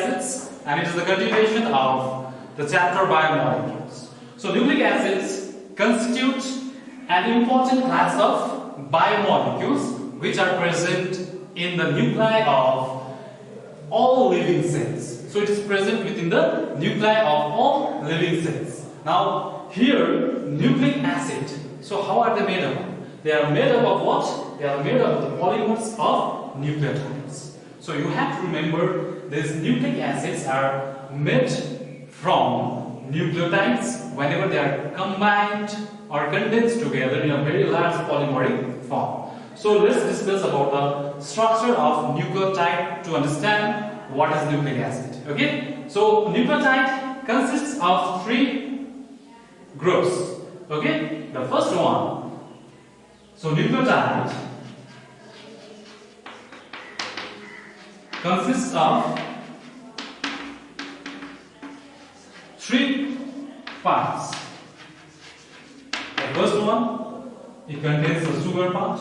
Acids, and it is the continuation of the chapter Biomolecules. So nucleic acids constitute an important class of biomolecules which are present in the nuclei of all living cells. So it is present within the nuclei of all living cells. Now here, nucleic acid. So how are they made up? They are made up of what? They are made up of the polymers of nucleotides. So you have to remember these nucleic acids are made from nucleotides whenever they are combined or condensed together in a very large polymeric form. So let's discuss about the structure of nucleotide to understand what is nucleic acid. Okay? So nucleotide consists of three groups. Okay? The first one. So nucleotide consists of three parts. The first one, it contains a sugar part.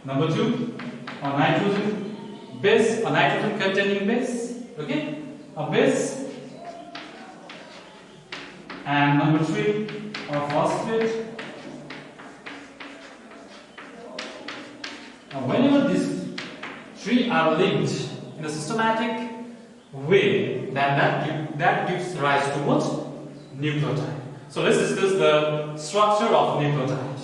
Number two, a nitrogen base, a nitrogen containing base. Okay, a base. And number three, a phosphate. Now, whenever these three are linked in a systematic way, then that gives rise to what? Nucleotide. So let's discuss the structure of nucleotide.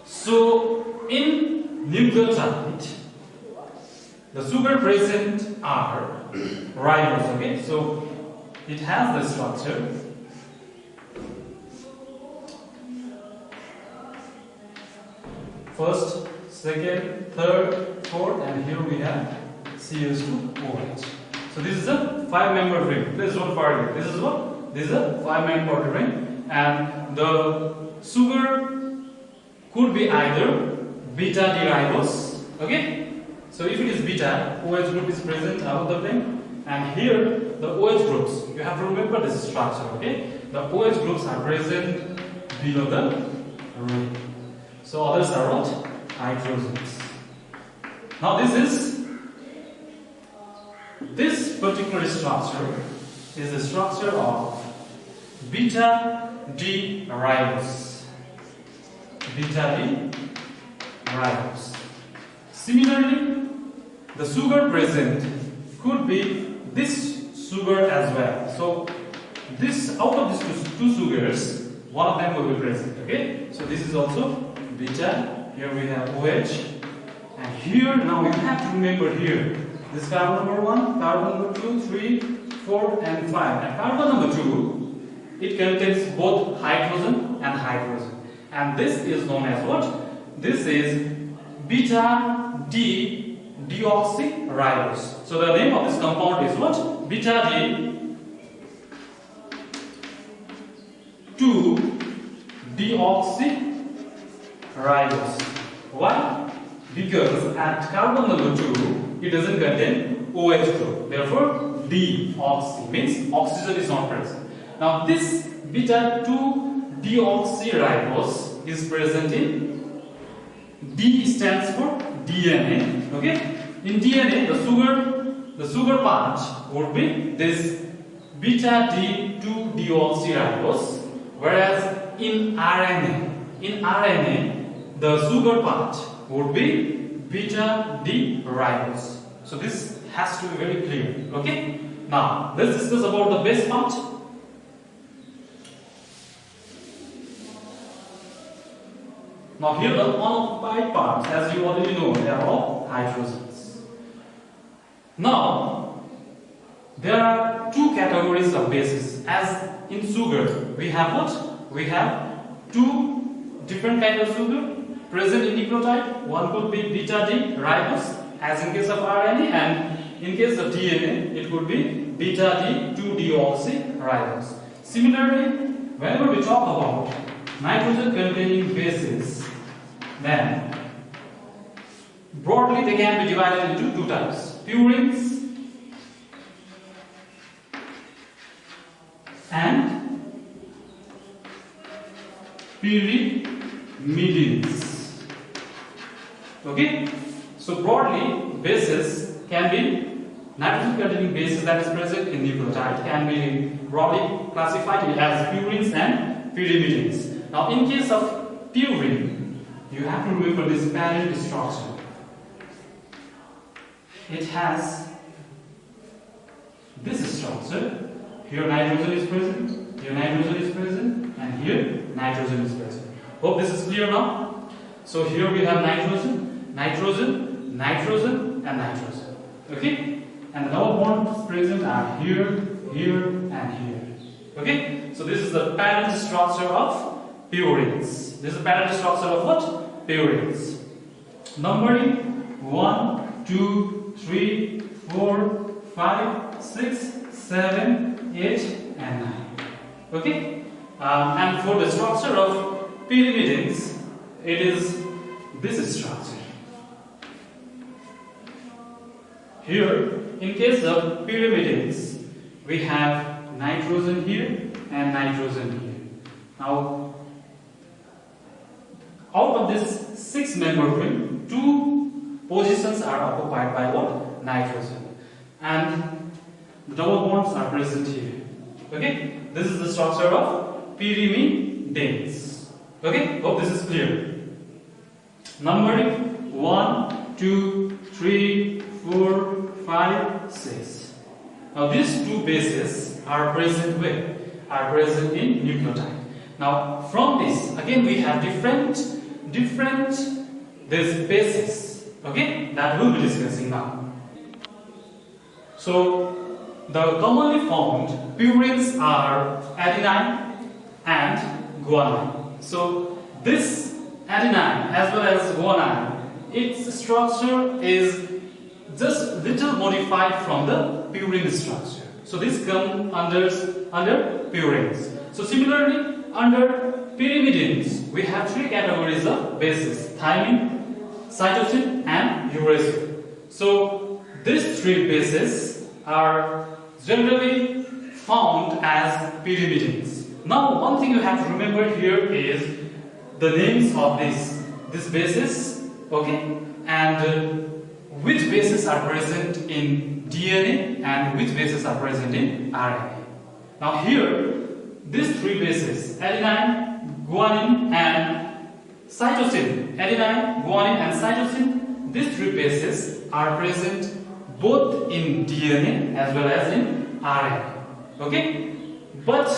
So in nucleotide, the sugar present are ribose. Okay, so it has the structure. First, second, third, fourth, and here we have CH2OH. So this is a 5-membered ring. Please don't forget. This is what? This is a 5-membered ring, and the sugar could be either beta D ribose. Okay? So if it is beta, OH group is present above the plane, and here the OH groups. You have to remember this structure. Okay? The OH groups are present below the ring. So others are what? Hydrogens. Now this particular structure is the structure of beta D ribose. Beta D ribose. Similarly, the sugar present could be this sugar as well. So this, out of these two sugars, one of them will be present. Okay? So this is also beta. Here we have OH, and here now you have to remember here this carbon number 1, carbon number 2, 3, 4, and 5. And carbon number 2, it contains both hydrogen and hydrogen, and this is known as what? This is beta D deoxyribose. So the name of this compound is what? Beta D 2 deoxyribose. Why? Because at carbon number 2, it doesn't contain OH group. Therefore, deoxy means oxygen is not present. Now, this beta 2 deoxyribose is present in D stands for DNA. Okay? In DNA, the sugar part would be this beta D2 deoxyribose, whereas in RNA, the sugar part would be beta D ribose. So this has to be very clear. Okay? Now let's discuss about the base part. Now here the unoccupied parts, as you already know, they are all hydrogens. Now there are two categories of bases. As in sugar, we have what? We have two different kinds of sugar present in nucleotide. One could be beta D ribose, as in case of RNA, and in case of DNA, it could be beta D 2 deoxyribose. Similarly, whenever we talk about nitrogen containing bases, then broadly they can be divided into two types: purines and pyrimidines. Okay, so broadly bases can be nitrogen containing bases that is present in nucleotide can be broadly classified as purines and pyrimidines. Now in case of purine, you have to remember this parent structure. It has this structure. Here nitrogen is present, here nitrogen is present, and here nitrogen is present. Hope this is clear now. So here we have nitrogen, nitrogen, nitrogen, and nitrogen. Okay? And the double bonds present are here, here, and here. Okay? So this is the parent structure of purines. This is the parent structure of what? Purines. Numbering 1, 2, 3, 4, 5, 6, 7, 8, and 9. Okay? And for the structure of pyrimidines, it is this structure. Here, in case of pyrimidines, we have nitrogen here and nitrogen here. Now, out of this 6-member ring, 2 positions are occupied by what? Nitrogen. And the double bonds are present here. Okay? This is the structure of pyrimidines. Okay? Hope this is clear. Numbering 1, 2, 3, 4, 5, 6. Now these 2 bases are present where? Are present in nucleotide. Now from this, again we have different these bases. Okay? That we'll be discussing now. So the commonly formed purines are adenine and guanine. So this adenine as well as guanine, its structure is just little modified from the purine structure. So this comes under purines. So similarly, under pyrimidines, we have 3 categories of bases: thymine, cytosine, and uracil. So these 3 bases are generally found as pyrimidines. Now, one thing you have to remember here is the names of these bases, okay, and which bases are present in DNA and which bases are present in RNA. Now here, these 3 bases, adenine, guanine, and cytosine, adenine, guanine, and cytosine, these 3 bases are present both in DNA as well as in RNA. Okay? But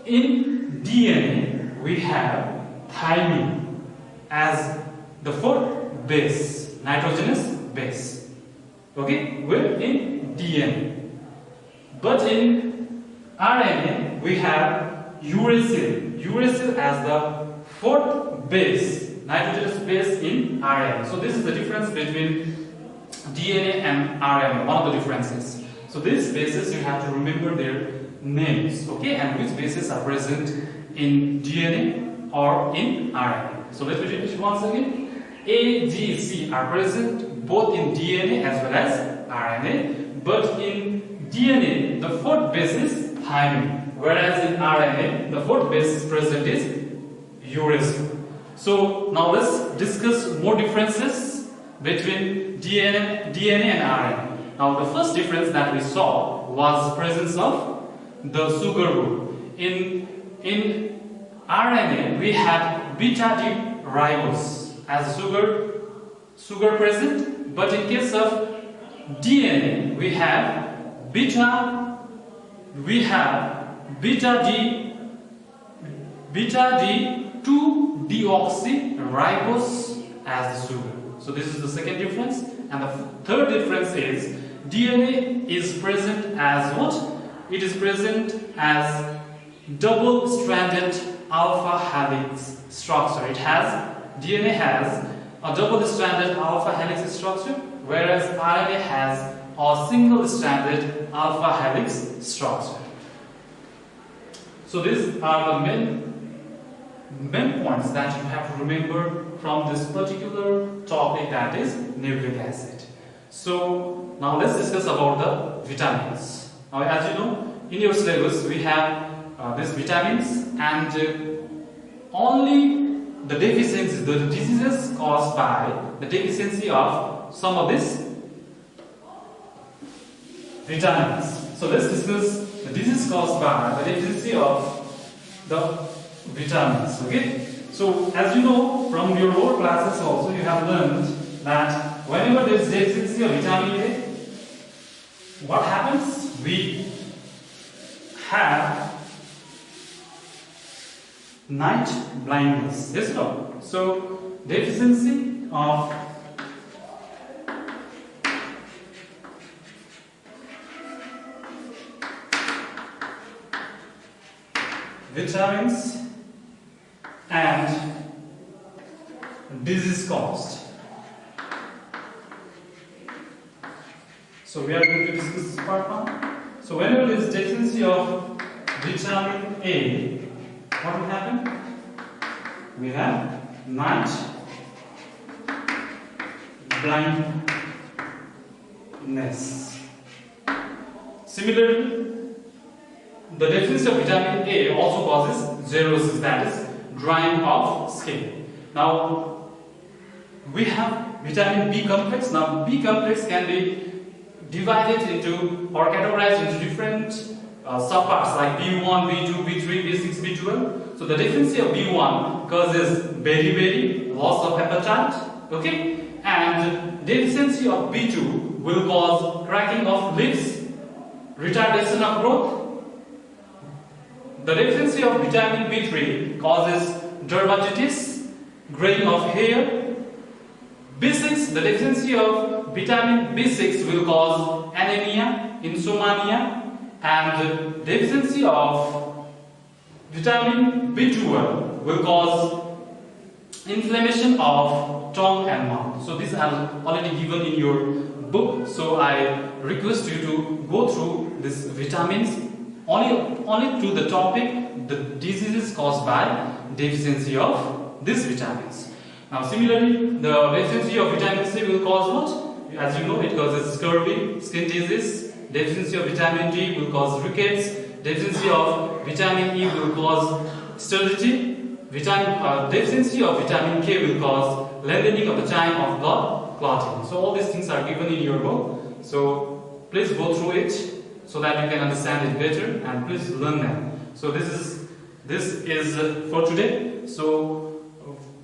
in DNA, we have thymine as the 4th base, nitrogenous base. Okay? We're in DNA. But in RNA, we have uracil as the 4th base, nitrogenous base in RNA. So this is the difference between DNA and RNA, one of the differences. So these bases you have to remember their names, okay, and which bases are present in DNA or in RNA. So let me repeat once again. A, G, C are present both in DNA as well as RNA, but in DNA the 4th base is thymine, whereas in RNA the 4th base present is uracil. So now let's discuss more differences between DNA and RNA. Now the first difference that we saw was the presence of the sugar group. In RNA we have beta-D ribose as sugar present, but in case of DNA we have beta-D2-deoxyribose as the sugar. So this is the second difference. And the third difference is DNA is present as what? It is present as double-stranded alpha helix structure. DNA has a double-stranded alpha helix structure, whereas RNA has a single-stranded alpha helix structure. So these are the main points that you have to remember from this particular topic, that is nucleic acid. So now let's discuss about the vitamins. Now as you know, in your syllabus we have these vitamins, and only the deficiencies, the diseases caused by the deficiency of some of these vitamins. So let's discuss the disease caused by the deficiency of the vitamins. Okay. So as you know from your lower classes also, you have learned that whenever there is deficiency of vitamin A, what happens? We have night blindness. Yes or no? So deficiency of vitamins and disease caused. So we are going to discuss this part now. So whenever there is deficiency of vitamin A, what will happen? We have night blindness. Similarly, the deficiency of vitamin A also causes xerosis, that is drying of skin. Now we have vitamin B complex. Now B complex can be divided into or categorized into different subparts like B1, B2, B3, B6, B12. So the deficiency of B1 causes beriberi, loss of appetite, okay, and deficiency of B2 will cause cracking of lips, retardation of growth. The deficiency of vitamin B3 causes dermatitis, graying of hair. B6, the deficiency of vitamin B6 will cause anemia, insomnia, and deficiency of vitamin B12 will cause inflammation of tongue and mouth. So these are already given in your book. So I request you to go through these vitamins only to the topic the diseases caused by deficiency of these vitamins. Now similarly, the deficiency of vitamin C will cause what? As you know, it causes scurvy, skin disease. Deficiency of vitamin D will cause rickets. Deficiency of vitamin E will cause sterility. Deficiency of vitamin K will cause lengthening of the time of blood clotting. So all these things are given in your book. So please go through it so that you can understand it better, and please learn them. So this is for today. So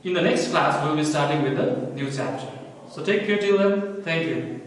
in the next class we will be starting with the new chapter. So take care till then. Thank you.